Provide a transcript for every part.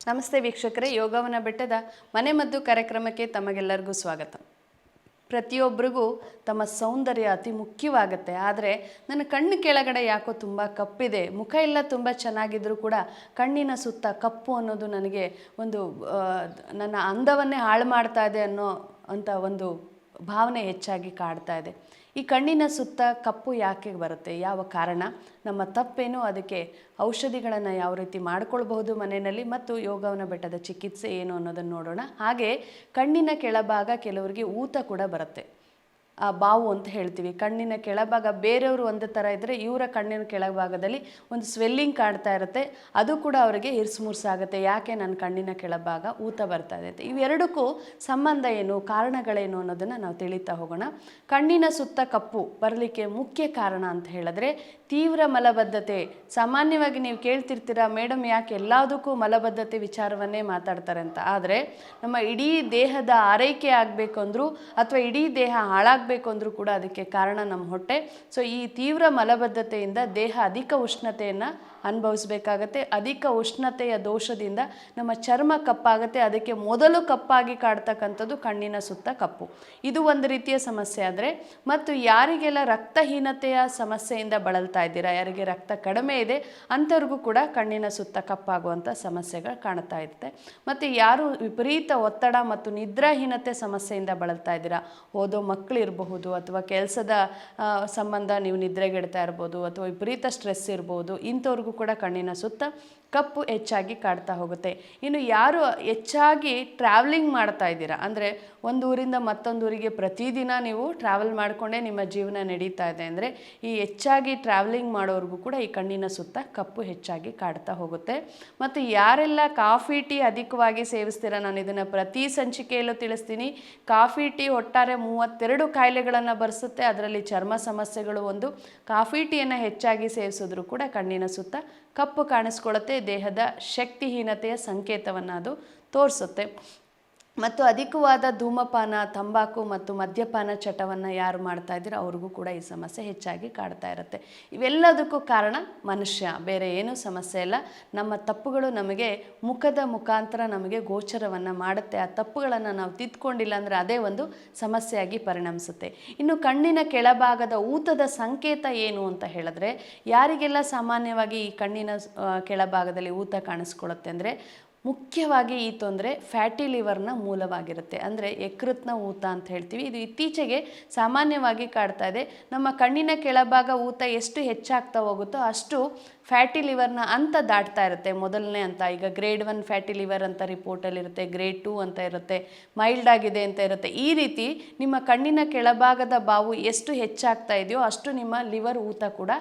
ನಮಸ್ತೆ ವೀಕ್ಷಕರೇ, ಯೋಗವನ ಬೆಟ್ಟದ ಮನೆಮದ್ದು ಕಾರ್ಯಕ್ರಮಕ್ಕೆ ತಮಗೆಲ್ಲರಿಗೂ ಸ್ವಾಗತ. ಪ್ರತಿಯೊಬ್ಬರಿಗೂ ತಮ್ಮ ಸೌಂದರ್ಯ ಅತಿ ಮುಖ್ಯವಾಗುತ್ತೆ. ಆದರೆ ನನ್ನ ಕಣ್ಣು ಕೆಳಗಡೆ ಯಾಕೋ ತುಂಬ ಕಪ್ಪಿದೆ, ಮುಖ ಎಲ್ಲ ತುಂಬ ಚೆನ್ನಾಗಿದ್ರೂ ಕೂಡ ಕಣ್ಣಿನ ಸುತ್ತ ಕಪ್ಪು ಅನ್ನೋದು ನನಗೆ ಒಂದು ನನ್ನ ಅಂದವನ್ನೇ ಹಾಳು ಮಾಡ್ತಾ ಇದೆ ಅಂತ ಒಂದು ಭಾವನೆ ಹೆಚ್ಚಾಗಿ ಕಾಡ್ತಾ ಇದೆ. ಈ ಕಣ್ಣಿನ ಸುತ್ತ ಕಪ್ಪು ಯಾಕೆ ಬರುತ್ತೆ, ಯಾವ ಕಾರಣ, ನಮ್ಮ ತಪ್ಪೇನು, ಅದಕ್ಕೆ ಔಷಧಿಗಳನ್ನು ಯಾವ ರೀತಿ ಮಾಡ್ಕೊಳ್ಬಹುದು ಮನೆಯಲ್ಲಿ, ಮತ್ತು ಯೋಗವನ ಬೆಟ್ಟದ ಚಿಕಿತ್ಸೆ ಏನು ಅನ್ನೋದನ್ನು ನೋಡೋಣ. ಹಾಗೆ ಕಣ್ಣಿನ ಕೆಳಭಾಗ ಕೆಲವರಿಗೆ ಊತ ಕೂಡ ಬರುತ್ತೆ, ಆ ಬಾವು ಅಂತ ಹೇಳ್ತೀವಿ. ಕಣ್ಣಿನ ಕೆಳಭಾಗ ಬೇರೆಯವರು ಒಂದು ಥರ ಇದ್ದರೆ ಇವರ ಕಣ್ಣಿನ ಕೆಳಭಾಗದಲ್ಲಿ ಒಂದು ಸ್ವೆಲ್ಲಿಂಗ್ ಕಾಡ್ತಾ ಇರುತ್ತೆ. ಅದು ಕೂಡ ಅವರಿಗೆ ಇರಿಸುಮುರ್ಸಾಗುತ್ತೆ. ಯಾಕೆ ನನ್ನ ಕಣ್ಣಿನ ಕೆಳಭಾಗ ಊತ ಬರ್ತಾ ಇದೆ ಅಂತ. ಇವೆರಡಕ್ಕೂ ಸಂಬಂಧ ಏನು, ಕಾರಣಗಳೇನು ಅನ್ನೋದನ್ನು ನಾವು ತಿಳಿತಾ ಹೋಗೋಣ. ಕಣ್ಣಿನ ಸುತ್ತ ಕಪ್ಪು ಬರಲಿಕ್ಕೆ ಮುಖ್ಯ ಕಾರಣ ಅಂತ ಹೇಳಿದ್ರೆ ತೀವ್ರ ಮಲಬದ್ಧತೆ. ಸಾಮಾನ್ಯವಾಗಿ ನೀವು ಕೇಳ್ತಿರ್ತೀರ, ಮೇಡಮ್ ಯಾಕೆ ಎಲ್ಲದಕ್ಕೂ ಮಲಬದ್ಧತೆ ವಿಚಾರವನ್ನೇ ಮಾತಾಡ್ತಾರೆ ಅಂತ. ಆದರೆ ನಮ್ಮ ಇಡೀ ದೇಹದ ಆರೈಕೆ ಆಗಬೇಕು ಅಂದರೂ ಅಥವಾ ಇಡೀ ದೇಹ ಹಾಳಾಗಬೇಕು ಅಂದರೂ ಕೂಡ ಅದಕ್ಕೆ ಕಾರಣ ನಮ್ಮ ಹೊಟ್ಟೆ. ಸೊ ಈ ತೀವ್ರ ಮಲಬದ್ಧತೆಯಿಂದ ದೇಹ ಅಧಿಕ ಉಷ್ಣತೆಯನ್ನು ಅನುಭವಿಸ್ಬೇಕಾಗತ್ತೆ. ಅಧಿಕ ಉಷ್ಣತೆಯ ದೋಷದಿಂದ ನಮ್ಮ ಚರ್ಮ ಕಪ್ಪಾಗುತ್ತೆ. ಅದಕ್ಕೆ ಮೊದಲು ಕಪ್ಪಾಗಿ ಕಾಡ್ತಕ್ಕಂಥದ್ದು ಕಣ್ಣಿನ ಸುತ್ತ ಕಪ್ಪು. ಇದು ಒಂದು ರೀತಿಯ ಸಮಸ್ಯೆ. ಆದರೆ ಮತ್ತು ಯಾರಿಗೆಲ್ಲ ರಕ್ತಹೀನತೆಯ ಸಮಸ್ಯೆಯಿಂದ ಬಳಲ್ತಾ ಇದ್ದೀರಾ, ಯಾರಿಗೆ ರಕ್ತ ಕಡಿಮೆ ಇದೆ ಅಂಥವ್ರಿಗೂ ಕೂಡ ಕಣ್ಣಿನ ಸುತ್ತ ಕಪ್ಪಾಗುವಂಥ ಸಮಸ್ಯೆಗಳು ಕಾಣ್ತಾ ಇರುತ್ತೆ. ಮತ್ತು ಯಾರು ವಿಪರೀತ ಒತ್ತಡ ಮತ್ತು ನಿದ್ರಾಹೀನತೆ ಸಮಸ್ಯೆಯಿಂದ ಬಳಲ್ತಾ ಇದ್ದೀರಾ, ಓದೋ ಮಕ್ಕಳಿರಬಹುದು ಅಥವಾ ಕೆಲಸದ ಸಂಬಂಧ ನೀವು ನಿದ್ರೆಗೆಡ್ತಾ ಇರ್ಬೋದು ಅಥವಾ ವಿಪರೀತ ಸ್ಟ್ರೆಸ್ ಇರ್ಬೋದು, ಇಂಥವ್ರಿಗೂ ಕೂಡ ಕಣ್ಣಿನ ಸುತ್ತ ಕಪ್ಪು ಹೆಚ್ಚಾಗಿ ಕಾಡ್ತಾ ಹೋಗುತ್ತೆ. ಇನ್ನು ಯಾರು ಹೆಚ್ಚಾಗಿ ಟ್ರಾವೆಲಿಂಗ್ ಮಾಡ್ತಾ ಇದ್ದೀರಾ, ಅಂದರೆ ಒಂದು ಊರಿಂದ ಮತ್ತೊಂದು ಊರಿಗೆ ಪ್ರತಿದಿನ ನೀವು ಟ್ರಾವೆಲ್ ಮಾಡಿಕೊಂಡೇ ನಿಮ್ಮ ಜೀವನ ನಡೀತಾ ಇದೆ ಅಂದರೆ ಈ ಹೆಚ್ಚಾಗಿ ಟ್ರಾವೆಲಿಂಗ್ ಮಾಡೋರಿಗೂ ಕೂಡ ಈ ಕಣ್ಣಿನ ಸುತ್ತ ಕಪ್ಪು ಹೆಚ್ಚಾಗಿ ಕಾಡ್ತಾ ಹೋಗುತ್ತೆ. ಮತ್ತು ಯಾರೆಲ್ಲ ಕಾಫಿ ಟೀ ಅಧಿಕವಾಗಿ ಸೇವಿಸ್ತೀರ, ನಾನು ಇದನ್ನು ಪ್ರತಿ ಸಂಚಿಕೆಯಲ್ಲೂ ತಿಳಿಸ್ತೀನಿ. ಕಾಫಿ ಟೀ ಒಟ್ಟಾರೆ 32 ಕಾಯಿಲೆಗಳನ್ನು ಬರೆಸುತ್ತೆ. ಅದರಲ್ಲಿ ಚರ್ಮ ಸಮಸ್ಯೆಗಳು ಒಂದು. ಕಾಫಿ ಟೀಯನ್ನು ಹೆಚ್ಚಾಗಿ ಸೇವಿಸಿದ್ರೂ ಕೂಡ ಕಣ್ಣಿನ ಸುತ್ತ ಕಪ್ಪು ಕಾಣಿಸ್ಕೊಳ್ಳುತ್ತೆ. ದೇಹದ ಶಕ್ತಿಹೀನತೆಯ ಸಂಕೇತವನ್ನು ಅದು ತೋರಿಸುತ್ತೆ. ಮತ್ತು ಅಧಿಕವಾದ ಧೂಮಪಾನ, ತಂಬಾಕು ಮತ್ತು ಮದ್ಯಪಾನ ಚಟವನ್ನು ಯಾರು ಮಾಡ್ತಾ ಇದ್ದೀರೋ ಅವ್ರಿಗೂ ಕೂಡ ಈ ಸಮಸ್ಯೆ ಹೆಚ್ಚಾಗಿ ಕಾಡ್ತಾ ಇರುತ್ತೆ. ಇವೆಲ್ಲದಕ್ಕೂ ಕಾರಣ ಮನುಷ್ಯ, ಬೇರೆ ಏನೂ ಸಮಸ್ಯೆ ಇಲ್ಲ. ನಮ್ಮ ತಪ್ಪುಗಳು ನಮಗೆ ಮುಖದ ಮುಖಾಂತರ ನಮಗೆ ಗೋಚರವನ್ನು ಮಾಡುತ್ತೆ. ಆ ತಪ್ಪುಗಳನ್ನು ನಾವು ತಿದ್ಕೊಂಡಿಲ್ಲ ಅಂದರೆ ಅದೇ ಒಂದು ಸಮಸ್ಯೆಯಾಗಿ ಪರಿಣಮಿಸುತ್ತೆ. ಇನ್ನು ಕಣ್ಣಿನ ಕೆಳಭಾಗದ ಊತದ ಸಂಕೇತ ಏನು ಅಂತ ಹೇಳಿದ್ರೆ, ಯಾರಿಗೆಲ್ಲ ಸಾಮಾನ್ಯವಾಗಿ ಈ ಕಣ್ಣಿನ ಕೆಳಭಾಗದಲ್ಲಿ ಊತ ಕಾಣಿಸ್ಕೊಳ್ಳುತ್ತೆ ಅಂದರೆ ಮುಖ್ಯವಾಗಿ ಈ ತೊಂದರೆ ಫ್ಯಾಟಿ ಲಿವರ್ನ ಮೂಲವಾಗಿರುತ್ತೆ. ಅಂದರೆ ಯಕೃತ್ನ ಊತ ಅಂತ ಹೇಳ್ತೀವಿ. ಇದು ಇತ್ತೀಚೆಗೆ ಸಾಮಾನ್ಯವಾಗಿ ಕಾಡ್ತಾ ಇದೆ. ನಮ್ಮ ಕಣ್ಣಿನ ಕೆಳಭಾಗ ಊತ ಎಷ್ಟು ಹೆಚ್ಚಾಗ್ತಾ ಹೋಗುತ್ತೋ ಅಷ್ಟು ಫ್ಯಾಟಿ ಲಿವರ್ನ ಅಂತ ದಾಟ್ತಾ ಇರುತ್ತೆ. ಮೊದಲನೇ ಅಂತ ಈಗ ಗ್ರೇಡ್ 1 ಫ್ಯಾಟಿ ಲಿವರ್ ಅಂತ ರಿಪೋರ್ಟಲ್ಲಿರುತ್ತೆ, ಗ್ರೇಡ್ 2 ಅಂತ ಇರುತ್ತೆ, ಮೈಲ್ಡ್ ಆಗಿದೆ ಅಂತ ಇರುತ್ತೆ. ಈ ರೀತಿ ನಿಮ್ಮ ಕಣ್ಣಿನ ಕೆಳಭಾಗದ ಬಾವು ಎಷ್ಟು ಹೆಚ್ಚಾಗ್ತಾ ಇದೆಯೋ ಅಷ್ಟು ನಿಮ್ಮ ಲಿವರ್ ಊತ ಕೂಡ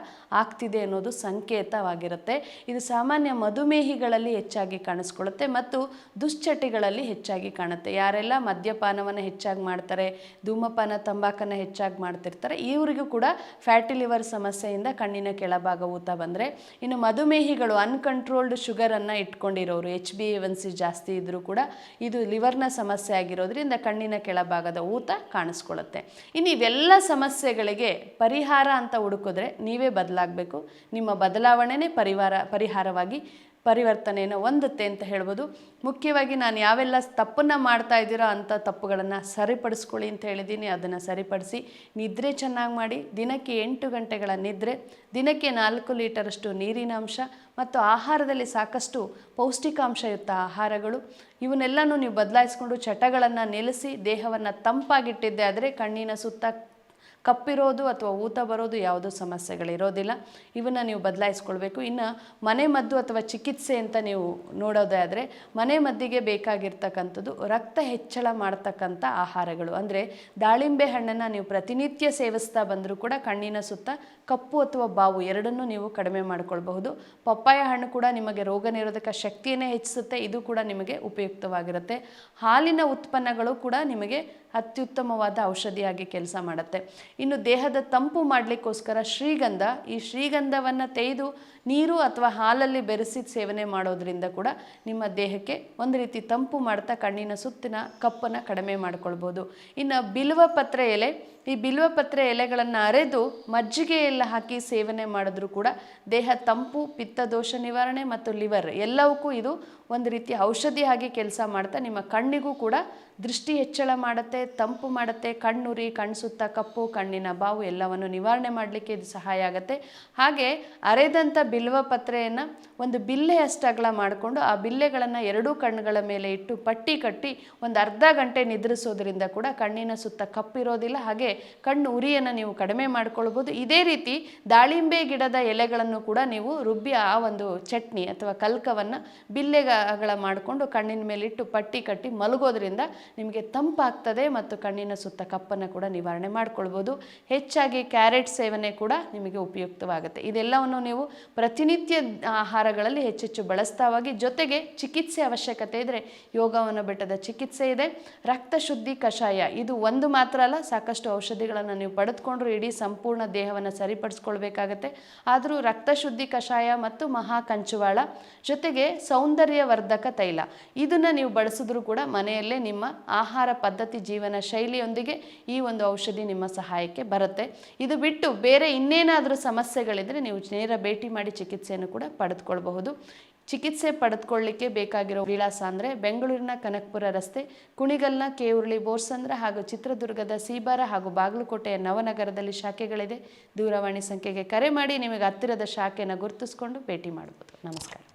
ಆಗ್ತಿದೆ ಅನ್ನೋದು ಸಂಕೇತವಾಗಿರುತ್ತೆ. ಇದು ಸಾಮಾನ್ಯ ಮಧುಮೇಹಿಗಳಲ್ಲಿ ಹೆಚ್ಚಾಗಿ ಕಾಣಿಸ್ಕೊಳ್ಳುತ್ತೆ ಮತ್ತು ದುಶ್ಚಟಿಗಳಲ್ಲಿ ಹೆಚ್ಚಾಗಿ ಕಾಣುತ್ತೆ. ಯಾರೆಲ್ಲ ಮದ್ಯಪಾನವನ್ನು ಹೆಚ್ಚಾಗಿ ಮಾಡ್ತಾರೆ, ಧೂಮಪಾನ ತಂಬಾಕನ್ನು ಹೆಚ್ಚಾಗಿ ಮಾಡ್ತಿರ್ತಾರೆ, ಇವರಿಗೂ ಕೂಡ ಫ್ಯಾಟಿ ಲಿವರ್ ಸಮಸ್ಯೆಯಿಂದ ಕಣ್ಣಿನ ಕೆಳಭಾಗ ಊತ ಬಂದರೆ. ಇನ್ನು ಮಧುಮೇಹಿಗಳು, ಅನ್ಕಂಟ್ರೋಲ್ಡ್ ಶುಗರನ್ನು ಇಟ್ಕೊಂಡಿರೋರು, HbA1c ಜಾಸ್ತಿ ಇದ್ದರೂ ಕೂಡ ಇದು ಲಿವರ್ನ ಸಮಸ್ಯೆ ಆಗಿರೋದ್ರಿಂದ ಕಣ್ಣಿನ ಕೆಳಭಾಗದ ಊತ ಕಾಣಿಸ್ಕೊಳ್ಳುತ್ತೆ. ಇನ್ನು ಇವೆಲ್ಲ ಸಮಸ್ಯೆಗಳಿಗೆ ಪರಿಹಾರ ಅಂತ ಹುಡುಕಿದ್ರೆ ನೀವೇ ಬದಲಾಗಬೇಕು. ನಿಮ್ಮ ಬದಲಾವಣೆನೇ ಪರಿಹಾರವಾಗಿ ಪರಿವರ್ತನೆಯನ್ನು ಹೊಂದುತ್ತೆ ಅಂತ ಹೇಳ್ಬೋದು. ಮುಖ್ಯವಾಗಿ ನಾನು ಯಾವೆಲ್ಲ ತಪ್ಪನ್ನು ಮಾಡ್ತಾ ಇದ್ದೀರೋ ಅಂಥ ತಪ್ಪುಗಳನ್ನು ಸರಿಪಡಿಸ್ಕೊಳ್ಳಿ ಅಂತ ಹೇಳಿದ್ದೀನಿ. ಅದನ್ನು ಸರಿಪಡಿಸಿ ನಿದ್ರೆ ಚೆನ್ನಾಗಿ ಮಾಡಿ, ದಿನಕ್ಕೆ 8 ಗಂಟೆಗಳ ನಿದ್ರೆ, ದಿನಕ್ಕೆ 4 ಲೀಟರಷ್ಟು ನೀರಿನ ಅಂಶ ಮತ್ತು ಆಹಾರದಲ್ಲಿ ಸಾಕಷ್ಟು ಪೌಷ್ಟಿಕಾಂಶಯುಕ್ತ ಆಹಾರಗಳು, ಇವನ್ನೆಲ್ಲನೂ ನೀವು ಬದಲಾಯಿಸ್ಕೊಂಡು ಚಟಗಳನ್ನು ನಿಲ್ಲಿಸಿ ದೇಹವನ್ನು ತಂಪಾಗಿಟ್ಟಿದ್ದೆ ಆದರೆ ಕಣ್ಣಿನ ಸುತ್ತ ಕಪ್ಪಿರೋದು ಅಥವಾ ಊತ ಬರೋದು ಯಾವುದೋ ಸಮಸ್ಯೆಗಳಿರೋದಿಲ್ಲ. ಇವನ್ನು ನೀವು ಬದಲಾಯಿಸ್ಕೊಳ್ಬೇಕು. ಇನ್ನು ಮನೆ ಮದ್ದು ಅಥವಾ ಚಿಕಿತ್ಸೆ ಅಂತ ನೀವು ನೋಡೋದಾದರೆ ಮನೆ ಮದ್ದಿಗೆ ಬೇಕಾಗಿರ್ತಕ್ಕಂಥದ್ದು ರಕ್ತ ಹೆಚ್ಚಳ ಮಾಡ್ತಕ್ಕಂಥ ಆಹಾರಗಳು. ಅಂದರೆ ದಾಳಿಂಬೆ ಹಣ್ಣನ್ನು ನೀವು ಪ್ರತಿನಿತ್ಯ ಸೇವಿಸ್ತಾ ಬಂದರೂ ಕೂಡ ಕಣ್ಣಿನ ಸುತ್ತ ಕಪ್ಪು ಅಥವಾ ಬಾವು ಎರಡನ್ನೂ ನೀವು ಕಡಿಮೆ ಮಾಡ್ಕೊಳ್ಬಹುದು. ಪಪ್ಪಾಯ ಹಣ್ಣು ಕೂಡ ನಿಮಗೆ ರೋಗ ನಿರೋಧಕ ಶಕ್ತಿಯನ್ನೇ ಹೆಚ್ಚಿಸುತ್ತೆ. ಇದು ಕೂಡ ನಿಮಗೆ ಉಪಯುಕ್ತವಾಗಿರುತ್ತೆ. ಹಾಲಿನ ಉತ್ಪನ್ನಗಳು ಕೂಡ ನಿಮಗೆ ಅತ್ಯುತ್ತಮವಾದ ಔಷಧಿಯಾಗಿ ಕೆಲಸ ಮಾಡುತ್ತೆ. ಇನ್ನು ದೇಹದ ತಂಪು ಮಾಡಲಿಕ್ಕೋಸ್ಕರ ಶ್ರೀಗಂಧ, ಈ ಶ್ರೀಗಂಧವನ್ನು ತೆಗೆದು ನೀರು ಅಥವಾ ಹಾಲಲ್ಲಿ ಬೆರೆಸಿ ಸೇವನೆ ಮಾಡೋದ್ರಿಂದ ಕೂಡ ನಿಮ್ಮ ದೇಹಕ್ಕೆ ಒಂದು ರೀತಿ ತಂಪು ಮಾಡ್ತಾ ಕಣ್ಣಿನ ಸುತ್ತಿನ ಕಪ್ಪನ್ನು ಕಡಿಮೆ ಮಾಡ್ಕೊಳ್ಬೋದು. ಇನ್ನು ಬಿಲ್ವಪತ್ರೆ ಎಲೆ, ಈ ಬಿಲ್ವಪತ್ರೆ ಎಲೆಗಳನ್ನು ಅರೆದು ಮಜ್ಜಿಗೆ ಎಲ್ಲ ಹಾಕಿ ಸೇವನೆ ಮಾಡಿದ್ರೂ ಕೂಡ ದೇಹ ತಂಪು, ಪಿತ್ತದೋಷ ನಿವಾರಣೆ ಮತ್ತು ಲಿವರ್ ಎಲ್ಲವಕ್ಕೂ ಇದು ಒಂದು ರೀತಿ ಔಷಧಿಯಾಗಿ ಕೆಲಸ ಮಾಡ್ತಾ ನಿಮ್ಮ ಕಣ್ಣಿಗೂ ಕೂಡ ದೃಷ್ಟಿ ಹೆಚ್ಚಳ ಮಾಡುತ್ತೆ, ತಂಪು ಮಾಡುತ್ತೆ, ಕಣ್ಣುರಿ, ಕಣ್ಣು ಸುತ್ತ ಕಪ್ಪು, ಕಣ್ಣಿನ ಬಾವು ಎಲ್ಲವನ್ನು ನಿವಾರಣೆ ಮಾಡಲಿಕ್ಕೆ ಇದು ಸಹಾಯ ಆಗುತ್ತೆ. ಹಾಗೆ ಅರೆದಂಥ ಬಿಲ್ವಪತ್ರೆಯನ್ನು ಒಂದು ಬಿಲ್ಲೆಯಷ್ಟು ಅಗಲ ಮಾಡಿಕೊಂಡು ಆ ಬಿಲ್ಲೆಗಳನ್ನು ಎರಡೂ ಕಣ್ಣುಗಳ ಮೇಲೆ ಇಟ್ಟು ಪಟ್ಟಿ ಕಟ್ಟಿ ಒಂದು ಅರ್ಧ ಗಂಟೆ ನಿದ್ರಿಸೋದ್ರಿಂದ ಕೂಡ ಕಣ್ಣಿನ ಸುತ್ತ ಕಪ್ಪಿರೋದಿಲ್ಲ, ಹಾಗೆ ಕಣ್ಣು ಉರಿಯನ್ನು ನೀವು ಕಡಿಮೆ ಮಾಡ್ಕೊಳ್ಬೋದು. ಇದೇ ರೀತಿ ದಾಳಿಂಬೆ ಗಿಡದ ಎಲೆಗಳನ್ನು ಕೂಡ ನೀವು ರುಬ್ಬಿ ಆ ಒಂದು ಚಟ್ನಿ ಅಥವಾ ಕಲ್ಕವನ್ನು ಬಿಲ್ಲೆಗಳ ಮಾಡಿಕೊಂಡು ಕಣ್ಣಿನ ಮೇಲೆ ಇಟ್ಟು ಪಟ್ಟಿ ಕಟ್ಟಿ ಮಲಗೋದ್ರಿಂದ ನಿಮಗೆ ತಂಪಾಗ್ತದೆ ಮತ್ತು ಕಣ್ಣಿನ ಸುತ್ತ ಕಪ್ಪನ್ನು ಕೂಡ ನಿವಾರಣೆ ಮಾಡ್ಕೊಳ್ಬೋದು. ಹೆಚ್ಚಾಗಿ ಕ್ಯಾರೆಟ್ ಸೇವನೆ ಕೂಡ ನಿಮಗೆ ಉಪಯುಕ್ತವಾಗುತ್ತೆ. ಇದೆಲ್ಲವನ್ನು ನೀವು ಪ್ರತಿನಿತ್ಯ ಆಹಾರಗಳಲ್ಲಿ ಹೆಚ್ಚೆಚ್ಚು ಬಳಸ್ತಾವಾಗಿ, ಜೊತೆಗೆ ಚಿಕಿತ್ಸೆ ಅವಶ್ಯಕತೆ ಇದ್ದರೆ ಯೋಗವನ ಬೆಟ್ಟದ ಚಿಕಿತ್ಸೆ ಇದೆ. ರಕ್ತ ಶುದ್ಧಿ ಕಷಾಯ ಇದು ಒಂದು ಮಾತ್ರ ಅಲ್ಲ, ಸಾಕಷ್ಟು ಔಷಧಿಗಳನ್ನು ನೀವು ಪಡೆದುಕೊಂಡ್ರು ಇಡೀ ಸಂಪೂರ್ಣ ದೇಹವನ್ನು ಸರಿಪಡಿಸ್ಕೊಳ್ಬೇಕಾಗತ್ತೆ. ಆದರೂ ರಕ್ತ ಶುದ್ಧಿ ಕಷಾಯ ಮತ್ತು ಮಹಾ ಕಂಚುವಾಳ ಜೊತೆಗೆ ಸೌಂದರ್ಯವರ್ಧಕ ತೈಲ ಇದನ್ನು ನೀವು ಬಳಸಿದ್ರೂ ಕೂಡ ಮನೆಯಲ್ಲೇ ನಿಮ್ಮ ಆಹಾರ ಪದ್ಧತಿ ಜೀವನ ಶೈಲಿಯೊಂದಿಗೆ ಈ ಒಂದು ಔಷಧಿ ನಿಮ್ಮ ಸಹಾಯಕ್ಕೆ ಬರುತ್ತೆ. ಇದು ಬಿಟ್ಟು ಬೇರೆ ಇನ್ನೇನಾದರೂ ಸಮಸ್ಯೆಗಳಿದ್ದರೆ ನೀವು ನೇರ ಭೇಟಿ ಮಾಡಿ ಚಿಕಿತ್ಸೆಯನ್ನು ಕೂಡ ಪಡೆದುಕೊಳ್ಬಹುದು. ಚಿಕಿತ್ಸೆ ಪಡೆದುಕೊಳ್ಳಲಿಕ್ಕೆ ಬೇಕಾಗಿರೋ ವಿಳಾಸ ಅಂದರೆ ಬೆಂಗಳೂರಿನ ಕನಕಪುರ ರಸ್ತೆ, ಕುಣಿಗಲ್ನ ಕೇವುರ್ಳಿ ಬೋರ್ಸಂದ್ರ ಹಾಗೂ ಚಿತ್ರದುರ್ಗದ ಸೀಬಾರ ಹಾಗೂ ಬಾಗಲಕೋಟೆಯ ನವನಗರದಲ್ಲಿ ಶಾಖೆಗಳಿದೆ. ದೂರವಾಣಿ ಸಂಖ್ಯೆಗೆ ಕರೆ ಮಾಡಿ ನಿಮಗೆ ಹತ್ತಿರದ ಶಾಖೆಯನ್ನು ಗುರುತಿಸ್ಕೊಂಡು ಭೇಟಿ ಮಾಡ್ಬೋದು. ನಮಸ್ಕಾರ.